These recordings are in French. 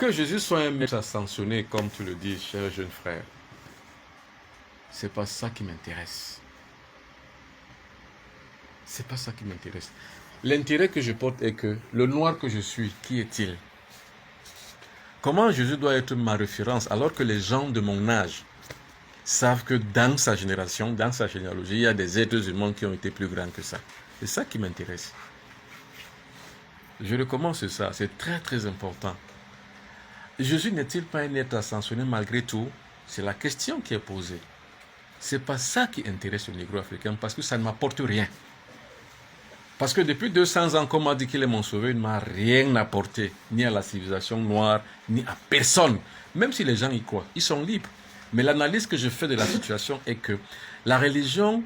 Que Jésus soit un maître ascensionné, comme tu le dis, cher jeune frère, c'est pas ça qui m'intéresse. C'est pas ça qui m'intéresse. L'intérêt que je porte est que le noir que je suis, qui est-il? Comment Jésus doit être ma référence alors que les gens de mon âge savent que dans sa génération, dans sa généalogie, il y a des êtres humains qui ont été plus grands que ça. C'est ça qui m'intéresse. Je recommence ça, c'est très très important. Jésus n'est-il pas un être ascensionné malgré tout? C'est la question qui est posée. C'est pas ça qui intéresse le négro africain parce que ça ne m'apporte rien. Parce que depuis 200 ans, comme on m'a dit qu'il est mon sauveur, il ne m'a rien apporté, ni à la civilisation noire, ni à personne. Même si les gens y croient, ils sont libres. Mais l'analyse que je fais de la situation est que la religion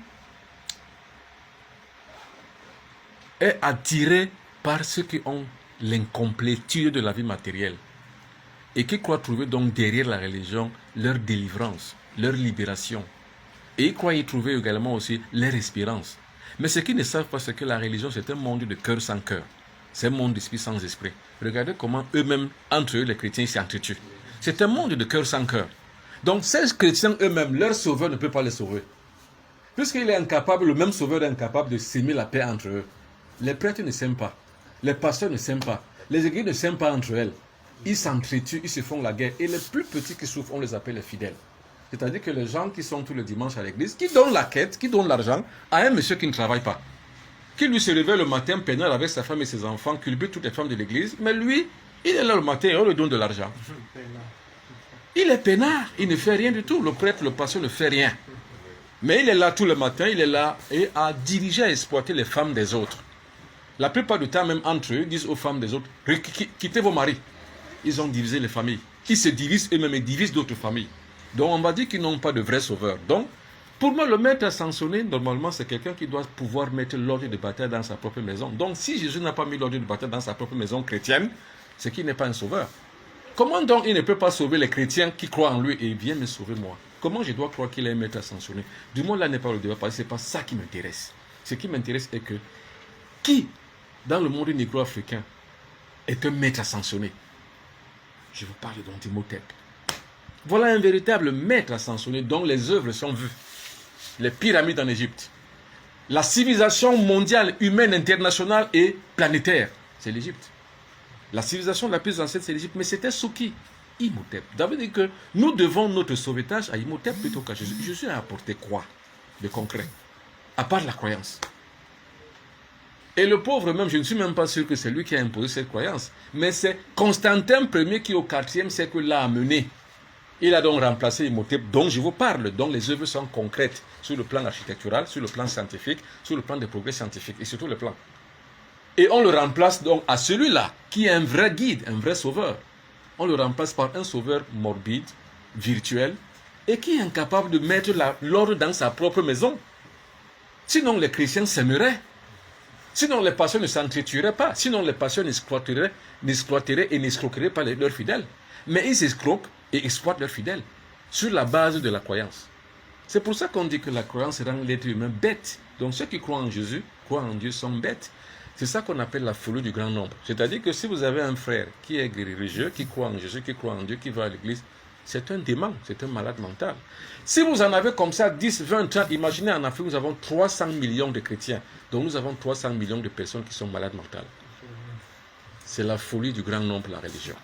est attirée par ceux qui ont l'incomplétude de la vie matérielle et qui croient trouver donc derrière la religion leur délivrance, leur libération. Et ils croient y trouver également aussi leur espérance. Mais ce qu'ils ne savent pas, c'est que la religion, c'est un monde de cœur sans cœur. C'est un monde d'esprit sans esprit. Regardez comment eux-mêmes, entre eux, les chrétiens, s'entretuent. C'est un monde de cœur sans cœur. Donc, ces chrétiens eux-mêmes, leur sauveur ne peut pas les sauver. Puisqu'il est incapable, le même sauveur est incapable de s'aimer la paix entre eux. Les prêtres ne s'aiment pas. Les pasteurs ne s'aiment pas. Les églises ne s'aiment pas entre elles. Ils s'entretuent, ils se font la guerre. Et les plus petits qui souffrent, on les appelle les fidèles. C'est-à-dire que les gens qui sont tous les dimanches à l'église, qui donnent la quête, qui donnent l'argent à un monsieur qui ne travaille pas, qui lui se réveille le matin peinard avec sa femme et ses enfants, culbute toutes les femmes de l'église, mais lui, il est là le matin et on lui donne de l'argent. Il est peinard, il ne fait rien du tout. Le prêtre, le pasteur ne fait rien. Mais il est là tout le matin, il est là et à diriger, à exploiter les femmes des autres. La plupart du temps, même entre eux, disent aux femmes des autres, quittez vos maris. Ils ont divisé les familles. Ils se divisent eux-mêmes et divisent d'autres familles. Donc on va dire qu'ils n'ont pas de vrai sauveur. Donc, pour moi, le maître ascensionné, normalement, c'est quelqu'un qui doit pouvoir mettre l'ordre de bataille dans sa propre maison. Donc, si Jésus n'a pas mis l'ordre de bataille dans sa propre maison chrétienne, c'est qu'il n'est pas un sauveur. Comment donc il ne peut pas sauver les chrétiens qui croient en lui et il vient me sauver moi? Comment je dois croire qu'il est un maître ascensionné? Du moins, là n'est pas le débat, parce que ce n'est pas ça qui m'intéresse. Ce qui m'intéresse est que qui, dans le monde négro-africain, est un maître ascensionné? Je vous parle d'Imhotep. Voilà un véritable maître ascensionné dont les œuvres sont vues. Les pyramides en Égypte. La civilisation mondiale, humaine, internationale et planétaire, c'est l'Égypte. La civilisation la plus ancienne, c'est l'Égypte. Mais c'était sous qui? Imhotep. Ça veut dire que nous devons notre sauvetage à Imhotep plutôt qu'à Jésus. Jésus a apporté quoi de concret? À part la croyance. Et le pauvre même, je ne suis même pas sûr que c'est lui qui a imposé cette croyance. Mais c'est Constantin Ier qui, au IVe siècle, l'a amené. Il a donc remplacé Imhotep dont je vous parle, dont les œuvres sont concrètes sur le plan architectural, sur le plan scientifique, sur le plan des progrès scientifiques et sur tous les plans. Et on le remplace donc à celui-là, qui est un vrai guide, un vrai sauveur. On le remplace par un sauveur morbide, virtuel, et qui est incapable de mettre l'ordre dans sa propre maison. Sinon les chrétiens s'aimeraient. Sinon les pasteurs ne s'entretueraient pas. Sinon les pasteurs n'exploiteraient et n'escroqueraient pas leurs fidèles. Mais ils escroquent et exploitent leurs fidèles sur la base de la croyance. C'est pour ça qu'on dit que la croyance rend l'être humain bête. Donc ceux qui croient en Jésus, croient en Dieu, sont bêtes. C'est ça qu'on appelle la folie du grand nombre. C'est-à-dire que si vous avez un frère qui est religieux, qui croit en Jésus, qui croit en Dieu, qui va à l'église, c'est un démon, c'est un malade mental. Si vous en avez comme ça 10, 20, 30, imaginez en Afrique, nous avons 300 millions de chrétiens. Donc nous avons 300 millions de personnes qui sont malades mentales. C'est la folie du grand nombre, la religion.